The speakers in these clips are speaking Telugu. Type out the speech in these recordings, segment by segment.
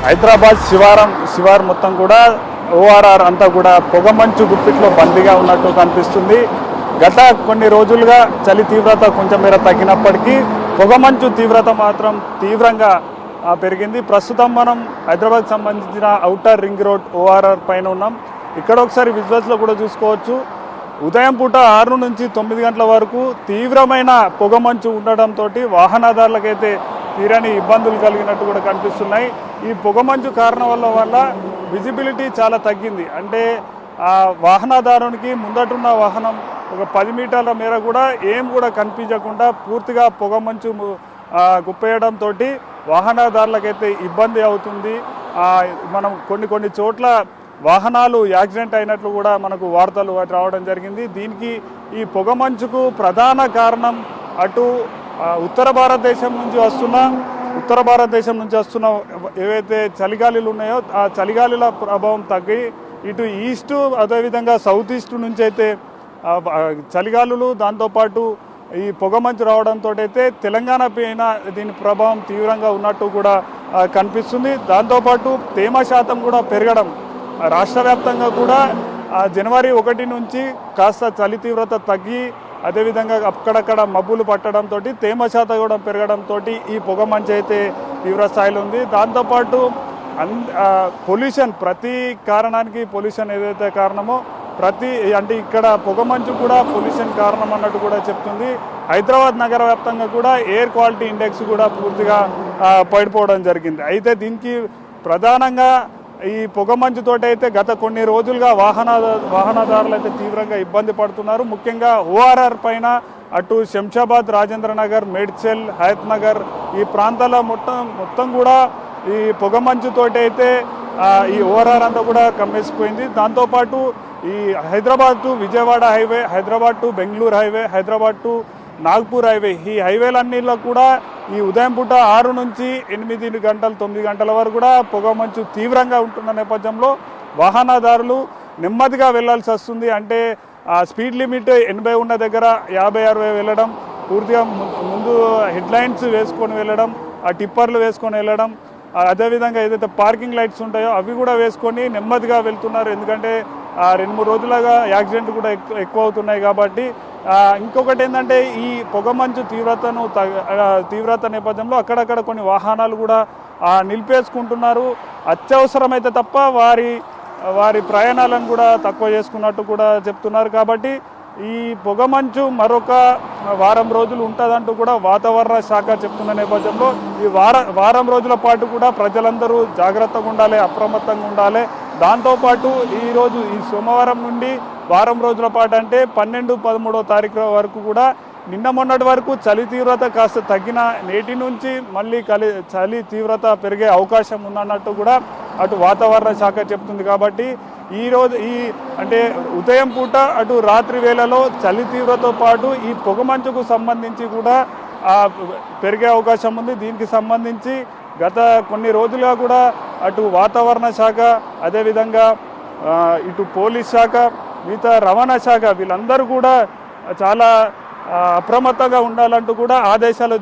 హైదరాబాద్ శివారు మొత్తం కూడా ఓఆర్ఆర్ అంతా కూడా పొగమంచు గుప్పిట్లో బందీగా ఉన్నట్టు కనిపిస్తుంది. గత కొన్ని రోజులుగా చలి తీవ్రత కొంచెం మేర తగ్గినప్పటికీ పొగమంచు తీవ్రత మాత్రం తీవ్రంగా పెరిగింది. ప్రస్తుతం మనం హైదరాబాద్కి సంబంధించిన ఔటర్ రింగ్ రోడ్ ఓఆర్ఆర్ పైన ఉన్నాం. ఇక్కడ ఒకసారి విజువల్స్లో కూడా చూసుకోవచ్చు. ఉదయం పూట 6 నుంచి 9 గంటల వరకు తీవ్రమైన పొగమంచు ఉండడంతో వాహనదారులకైతే తీరని ఇబ్బందులు కలిగినట్టు కూడా కనిపిస్తున్నాయి. ఈ పొగమంచు కారణం వల్ల విజిబిలిటీ చాలా తగ్గింది. అంటే ఆ వాహనదారునికి ముందటున్న వాహనం ఒక 10 మీటర్ల మేర కూడా ఏం కూడా కనిపించకుండా పూర్తిగా పొగమంచు గుప్పేయడంతో వాహనదారులకైతే ఇబ్బంది అవుతుంది. మనం కొన్ని చోట్ల వాహనాలు యాక్సిడెంట్ అయినట్లు కూడా మనకు వార్తలు రావడం జరిగింది. దీనికి ఈ పొగమంచుకు ప్రధాన కారణం అటు ఉత్తర భారతదేశం నుంచి వస్తున్న ఏవైతే చలిగాలులు ఉన్నాయో ఆ చలిగాలుల ప్రభావం తగ్గి ఇటు ఈస్ట్ అదేవిధంగా సౌత్ ఈస్ట్ నుంచి అయితే చలిగాలులు దాంతోపాటు ఈ పొగమంచు రావడంతో అయితే తెలంగాణ పైన దీని ప్రభావం తీవ్రంగా ఉన్నట్టు కూడా కనిపిస్తుంది. దాంతోపాటు తేమ శాతం కూడా పెరగడం, రాష్ట్ర వ్యాప్తంగా కూడా జనవరి 1 నుంచి కాస్త చలి తీవ్రత తగ్గి అదేవిధంగా అక్కడక్కడ మబ్బులు పట్టడంతో తేమ శాతం కూడా పెరగడంతో ఈ పొగమంచు అయితే తీవ్ర స్థాయిలో ఉంది. దాంతోపాటు పొల్యూషన్, ప్రతి కారణానికి పొల్యూషన్ ఏదైతే కారణమో అంటే ఇక్కడ పొగమంచు కూడా పొల్యూషన్ కారణం అన్నట్టు కూడా చెప్తుంది. హైదరాబాద్ నగర వ్యాప్తంగా కూడా ఎయిర్ క్వాలిటీ ఇండెక్స్ కూడా పూర్తిగా పడిపోవడం జరిగింది. అయితే దీనికి ప్రధానంగా ఈ పొగమంచుతోటి అయితే గత కొన్ని రోజులుగా వాహనదారులు అయితే తీవ్రంగా ఇబ్బంది పడుతున్నారు. ముఖ్యంగా ఓఆర్ఆర్ పైన అటు శంషాబాద్, రాజేంద్ర నగర్, మేడ్చల్, హయత్ నగర్ ఈ ప్రాంతాల మొత్తం కూడా ఈ పొగమంచుతోటి అయితే ఈ ఓఆర్ఆర్ అంతా కూడా కమ్మేసిపోయింది. దాంతోపాటు ఈ Hyderabad to Vijayawada highway, Hyderabad to Bengaluru highway, Hyderabad to Nagpur highway, ఈ హైవేలన్నిలో కూడా ఈ ఉదయం పూట 6 నుంచి 8 గంటలు 9 గంటల వరకు కూడా పొగమంచు తీవ్రంగా ఉంటున్న నేపథ్యంలో వాహనదారులు నెమ్మదిగా వెళ్లాల్సి వస్తుంది. అంటే స్పీడ్ లిమిట్ 80 ఉన్న దగ్గర 50-60 వెళ్ళడం, పూర్తిగా ముందు హెడ్లైన్స్ వేసుకొని వెళ్ళడం, ఆ టిప్పర్లు వేసుకొని వెళ్ళడం, అదేవిధంగా ఏదైతే పార్కింగ్ లైట్స్ ఉంటాయో అవి కూడా వేసుకొని నెమ్మదిగా వెళ్తున్నారు. ఎందుకంటే 2-3 రోజులుగా యాక్సిడెంట్ కూడా ఎక్కువ అవుతున్నాయి కాబట్టి. ఇంకొకటి ఏంటంటే ఈ పొగమంచు తీవ్రత నేపథ్యంలో అక్కడక్కడ కొన్ని వాహనాలు కూడా నిలిపేసుకుంటున్నారు. అత్యవసరమైతే తప్ప వారి ప్రయాణాలను కూడా తక్కువ చేసుకున్నట్టు కూడా చెప్తున్నారు. కాబట్టి ఈ పొగమంచు మరొక వారం రోజులు ఉంటుందంటూ కూడా వాతావరణ శాఖ చెప్తున్న నేపథ్యంలో ఈ వారం రోజుల పాటు కూడా ప్రజలందరూ జాగ్రత్తగా ఉండాలి, అప్రమత్తంగా ఉండాలి. దాంతోపాటు ఈ సోమవారం నుండి వారం రోజుల పాటు అంటే 12-13వ తారీఖు వరకు కూడా నిన్న మొన్నటి వరకు చలి తీవ్రత కాస్త తగ్గిన నేటి నుంచి మళ్ళీ చలి తీవ్రత పెరిగే అవకాశం ఉందన్నట్టు కూడా అటు వాతావరణ శాఖ చెప్తుంది. కాబట్టి అంటే ఉదయం పూట అటు రాత్రి వేళలో చలి తీవ్రతతో పాటు ఈ పొగమంచుకు సంబంధించి కూడా పెరిగే అవకాశం ఉంది. దీనికి సంబంధించి గత కొన్ని రోజులుగా కూడా అటు వాతావరణ శాఖ, అదేవిధంగా ఇటు పోలీస్ శాఖ, మిగతా రవాణా శాఖ వీళ్ళందరూ కూడా చాలా అప్రమత్తంగా ఉండాలంటూ కూడా ఆదేశాలు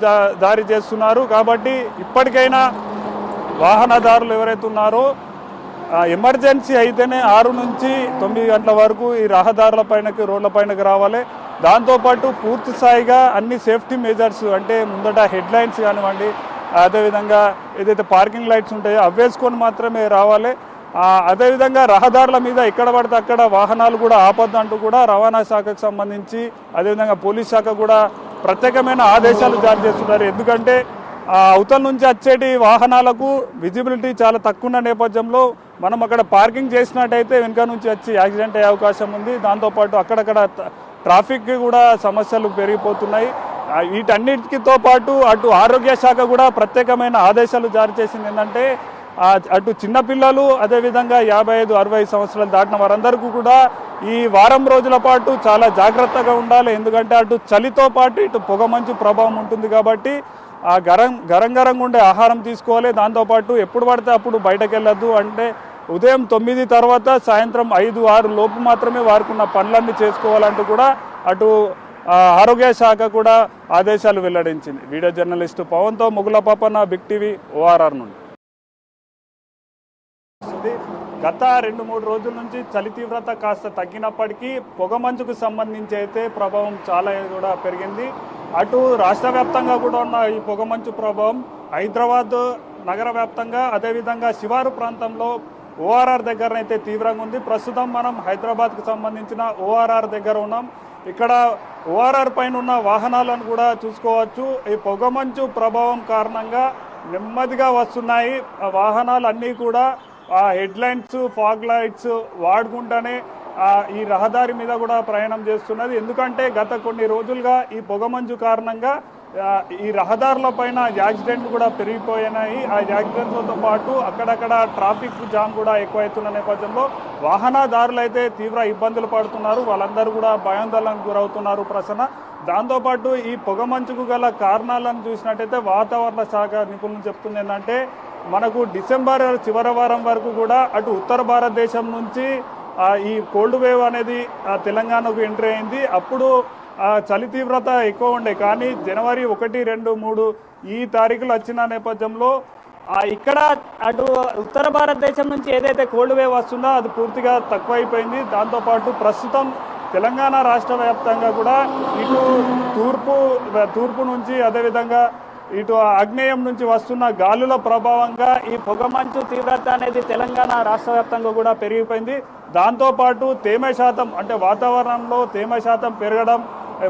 జారీ చేస్తున్నారు. కాబట్టి ఇప్పటికైనా వాహనదారులు ఎవరైతే ఉన్నారో ఎమర్జెన్సీ అయితేనే 6 నుంచి 9 గంటల వరకు ఈ రోడ్ల పైనకి రావాలి. దాంతోపాటు పూర్తి స్థాయిగా అన్ని సేఫ్టీ మెజర్స్, అంటే ముందట హెడ్లైన్స్ కానివ్వండి, అదేవిధంగా ఏదైతే పార్కింగ్ లైట్స్ ఉంటాయో అవి వేసుకొని మాత్రమే రావాలి. అదేవిధంగా రహదారుల మీద ఎక్కడ పడితే అక్కడ వాహనాలు కూడా ఆపొద్దంటూ కూడా రవాణా శాఖకు సంబంధించి అదేవిధంగా పోలీస్ శాఖ కూడా ప్రత్యేకమైన ఆదేశాలు జారీ చేస్తున్నారు. ఎందుకంటే అవతల నుంచి వచ్చేటి వాహనాలకు విజిబిలిటీ చాలా తక్కువ ఉన్న నేపథ్యంలో మనం అక్కడ పార్కింగ్ చేసినట్టయితే వెనుక నుంచి వచ్చి యాక్సిడెంట్ అయ్యే అవకాశం ఉంది. దాంతోపాటు అక్కడక్కడ ట్రాఫిక్ కూడా సమస్యలు పెరిగిపోతున్నాయి. వీటన్నిటితో పాటు అటు ఆరోగ్య శాఖ కూడా ప్రత్యేకమైన ఆదేశాలు జారీ చేసింది. ఏంటంటే అటు చిన్నపిల్లలు, అదేవిధంగా 55-60 సంవత్సరాలు దాటిన వారందరికీ కూడా ఈ వారం రోజుల పాటు చాలా జాగ్రత్తగా ఉండాలి. ఎందుకంటే అటు చలితో పాటు ఇటు పొగమంచు ప్రభావం ఉంటుంది. కాబట్టి గరంగా ఉండే ఆహారం తీసుకోవాలి. దాంతోపాటు ఎప్పుడు పడితే అప్పుడు బయటకు వెళ్ళొద్దు. అంటే ఉదయం 9 తర్వాత సాయంత్రం 5-6 లోపు మాత్రమే వారికి ఉన్న పనులన్నీ చేసుకోవాలంటూ కూడా అటు ఆరోగ్య శాఖ కూడా ఆదేశాలు వెల్లడించింది. వీడియో జర్నలిస్టు పవన్తో ముగుల పాపన్న, బిగ్ టీవీ, ఓఆర్ఆర్ నుండి. జరిగింది. గత 2-3 రోజుల నుంచి చలి తీవ్రత కాస్త తగ్గినప్పటికీ పొగమంచుకు సంబంధించి అయితే ప్రభావం చాలా కూడా పెరిగింది. అటు రాష్ట్ర వ్యాప్తంగా కూడా ఉన్న ఈ పొగమంచు ప్రభావం హైదరాబాద్ నగర వ్యాప్తంగా, అదేవిధంగా శివారు ప్రాంతంలో ఓఆర్ఆర్ దగ్గరనైతే తీవ్రంగా ఉంది. ప్రస్తుతం మనం హైదరాబాద్కు సంబంధించిన ఓఆర్ఆర్ దగ్గర ఉన్నాం. ఇక్కడ ఓఆర్ఆర్ పైన ఉన్న వాహనాలను కూడా చూసుకోవచ్చు. ఈ పొగమంచు ప్రభావం కారణంగా నెమ్మదిగా వస్తున్నాయి. వాహనాలు అన్నీ కూడా హెడ్ లైట్స్, ఫాగ్ లైట్స్ వాడుకుంటూనే ఈ రహదారి మీద కూడా ప్రయాణం చేస్తున్నది. ఎందుకంటే గత కొన్ని రోజులుగా ఈ పొగమంచు కారణంగా ఈ రహదారుల పైన యాక్సిడెంట్లు కూడా పెరిగిపోయినాయి. ఆ యాక్సిడెంట్లతో పాటు అక్కడక్కడ ట్రాఫిక్ జామ్ కూడా ఎక్కువవుతున్న నేపథ్యంలో వాహనదారులు అయితే తీవ్ర ఇబ్బందులు పడుతున్నారు. వాళ్ళందరూ కూడా భయాందోళనకు గురవుతున్నారు ప్రసన్న. దాంతోపాటు ఈ పొగమంచుకు గల కారణాలను చూసినట్టయితే వాతావరణ శాఖ నిపుణులు చెప్తుంది ఏంటంటే, మనకు డిసెంబర్ చివరి వారం వరకు కూడా అటు ఉత్తర భారతదేశం నుంచి ఈ కోల్డ్ వేవ్ అనేది తెలంగాణకు ఎంట్రీ అయింది. అప్పుడు చలి తీవ్రత ఎక్కువ ఉండే, కానీ జనవరి 1, 2, 3 ఈ తారీఖులు వచ్చిన నేపథ్యంలో ఇక్కడ అటు ఉత్తర భారతదేశం నుంచి ఏదైతే కోల్డ్ వేవ్ వస్తుందో అది పూర్తిగా తక్కువైపోయింది. దాంతోపాటు ప్రస్తుతం తెలంగాణ రాష్ట్ర వ్యాప్తంగా కూడా ఇటు తూర్పు నుంచి, అదేవిధంగా ఇటు ఆగ్నేయం నుంచి వస్తున్న గాలుల ప్రభావంగా ఈ పొగమంచు తీవ్రత అనేది తెలంగాణ రాష్ట్ర వ్యాప్తంగా కూడా పెరిగిపోయింది. దాంతోపాటు తేమ శాతం, అంటే వాతావరణంలో తేమ శాతం పెరగడం,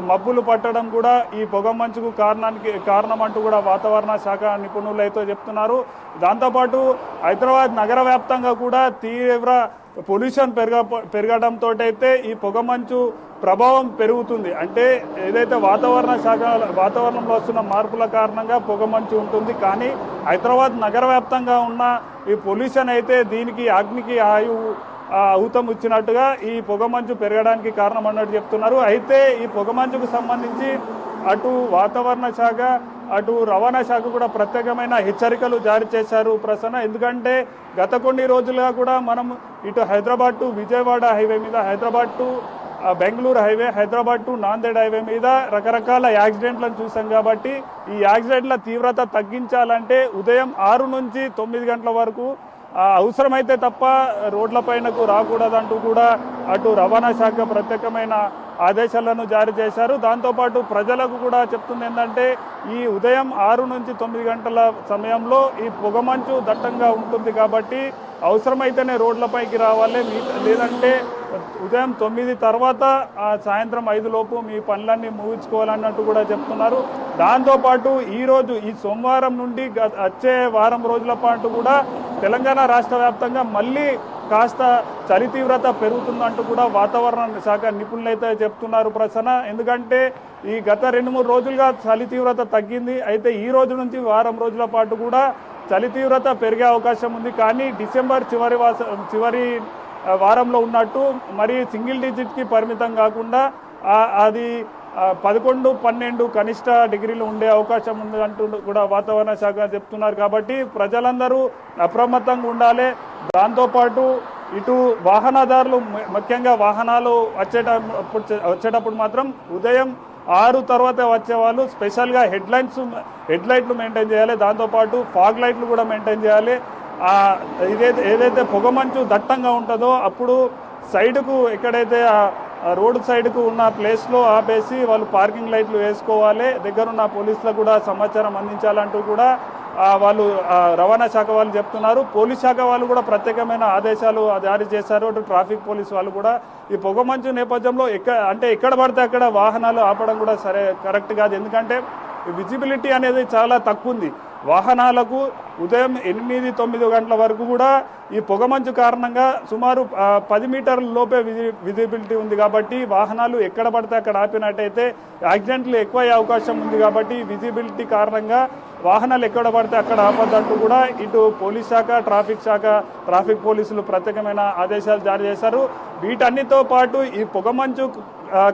మబ్బులు పట్టడం కూడా ఈ పొగమంచుకు కారణం అంటూ కూడా వాతావరణ శాఖ నిపుణులు అయితే చెప్తున్నారు. దాంతోపాటు హైదరాబాద్ నగర వ్యాప్తంగా కూడా తీవ్ర పొల్యూషన్ పెరగడంతో అయితే ఈ పొగమంచు ప్రభావం పెరుగుతుంది. అంటే ఏదైతే వాతావరణంలో వస్తున్న మార్పుల కారణంగా పొగమంచు ఉంటుంది, కానీ హైదరాబాద్ నగర వ్యాప్తంగా ఉన్న ఈ పొల్యూషన్ అయితే దీనికి అగ్నికి ఊతం ఇచ్చినట్టుగా ఈ పొగమంచు పెరగడానికి కారణం అన్నట్టు చెప్తున్నారు. అయితే ఈ పొగమంచుకు సంబంధించి అటు వాతావరణ శాఖ, అటు రవాణా శాఖ కూడా ప్రత్యేకమైన హెచ్చరికలు జారీ చేశారు ప్రసన్న. ఎందుకంటే గత కొన్ని రోజులుగా కూడా మనం ఇటు హైదరాబాద్ టు విజయవాడ హైవే మీద, Hyderabad to Bengaluru highway, Hyderabad to Nanded highway మీద రకరకాల యాక్సిడెంట్లను చూసాం. కాబట్టి ఈ యాక్సిడెంట్ల తీవ్రత తగ్గించాలంటే ఉదయం 6 నుంచి 9 గంటల వరకు అవసరమైతే తప్ప రోడ్లపైనకు రాకూడదంటూ కూడా అటు రవాణా శాఖ ప్రత్యేకమైన ఆదేశాలను జారీ చేశారు. దాంతోపాటు ప్రజలకు కూడా చెప్తుంది ఏంటంటే, ఈ ఉదయం 6 నుంచి 9 గంటల సమయంలో ఈ పొగమంచు దట్టంగా ఉంటుంది కాబట్టి అవసరమైతేనే రోడ్లపైకి రావాలి, లేదంటే ఉదయం 9 తర్వాత సాయంత్రం 5 లోపు మీ పనులన్నీ ముగించుకోవాలన్నట్టు కూడా చెప్తున్నారు. దాంతోపాటు ఈ సోమవారం నుండి వచ్చే వారం రోజుల పాటు కూడా తెలంగాణ రాష్ట్ర వ్యాప్తంగా మళ్ళీ కాస్త చలి తీవ్రత పెరుగుతుందంటూ కూడా వాతావరణ శాఖ నిపుణులు అయితే చెప్తున్నారు ప్రసన్న. ఎందుకంటే ఈ గత 2-3 రోజులుగా చలి తీవ్రత తగ్గింది. అయితే ఈ రోజు నుంచి వారం రోజుల పాటు కూడా చలి తీవ్రత పెరిగే అవకాశం ఉంది. కానీ డిసెంబర్ చివరి వారంలో ఉన్నట్టు మరి సింగిల్ డిజిట్కి పరిమితం కాకుండా అది 11, 12 కనిష్ట డిగ్రీలు ఉండే అవకాశం ఉంది అంటూ కూడా వాతావరణ శాఖ చెప్తున్నారు. కాబట్టి ప్రజలందరూ అప్రమత్తంగా ఉండాలి. దాంతోపాటు ఇటు వాహనదారులు, ముఖ్యంగా వాహనాలు వచ్చేటప్పుడు మాత్రం ఉదయం 6 తర్వాత వచ్చే వాళ్ళు స్పెషల్గా హెడ్ లైట్లు మెయింటైన్ చేయాలి. దాంతోపాటు ఫాగ్ లైట్లు కూడా మెయింటైన్ చేయాలి. ఏదైతే పొగమంచు దట్టంగా ఉంటుందో అప్పుడు సైడ్కు, ఎక్కడైతే రోడ్ సైడ్కు ఉన్న ప్లేస్లో ఆపేసి వాళ్ళు పార్కింగ్ లైట్లు వేసుకోవాలి. దగ్గరున్న పోలీసులకు కూడా సమాచారం అందించాలంటూ కూడా వాళ్ళు రవాణా శాఖ వాళ్ళు చెప్తున్నారు. పోలీస్ శాఖ వాళ్ళు కూడా ప్రత్యేకమైన ఆదేశాలు జారీ చేశారు. అటు ట్రాఫిక్ పోలీసు వాళ్ళు కూడా ఈ పొగమంచు నేపథ్యంలో ఎక్కడ పడితే అక్కడ వాహనాలు ఆపడం కూడా కరెక్ట్ కాదు. ఎందుకంటే విజిబిలిటీ అనేది చాలా తక్కువ ఉంది. వాహనాలకు ఉదయం 8-9 గంటల వరకు కూడా ఈ పొగమంచు కారణంగా సుమారు 10 మీటర్ల లోపే విజిబిలిటీ ఉంది. కాబట్టి వాహనాలు ఎక్కడ పడితే అక్కడ ఆపినట్టయితే యాక్సిడెంట్లు ఎక్కువ అయ్యే అవకాశం ఉంది. కాబట్టి విజిబిలిటీ కారణంగా వాహనాలు ఎక్కడ పడితే అక్కడ ఆపద్దంటూ కూడా ఇటు పోలీస్ శాఖ, ట్రాఫిక్ పోలీసులు ప్రత్యేకమైన ఆదేశాలు జారీ చేశారు. వీటన్నిటితో పాటు ఈ పొగమంచు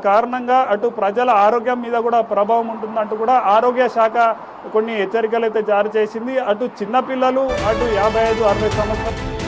కారణంగా అటు ప్రజల ఆరోగ్యం మీద కూడా ప్రభావం ఉంటుందంటూ కూడా ఆరోగ్య శాఖ కొన్ని హెచ్చరికలు అయితే జారీ చేసింది. అటు చిన్నపిల్లలు, అటు 55-60 సంవత్సరాలు